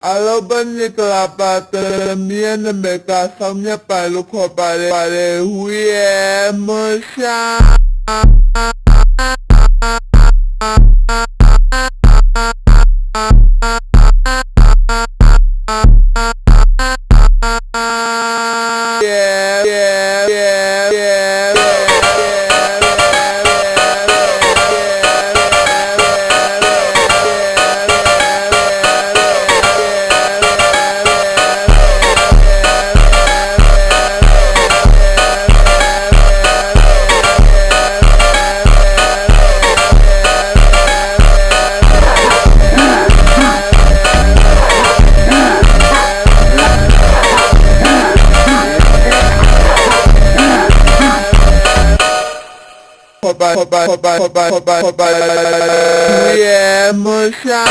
Alobaniklapata miana meka samnya palu ko pare huye musha yeah, musha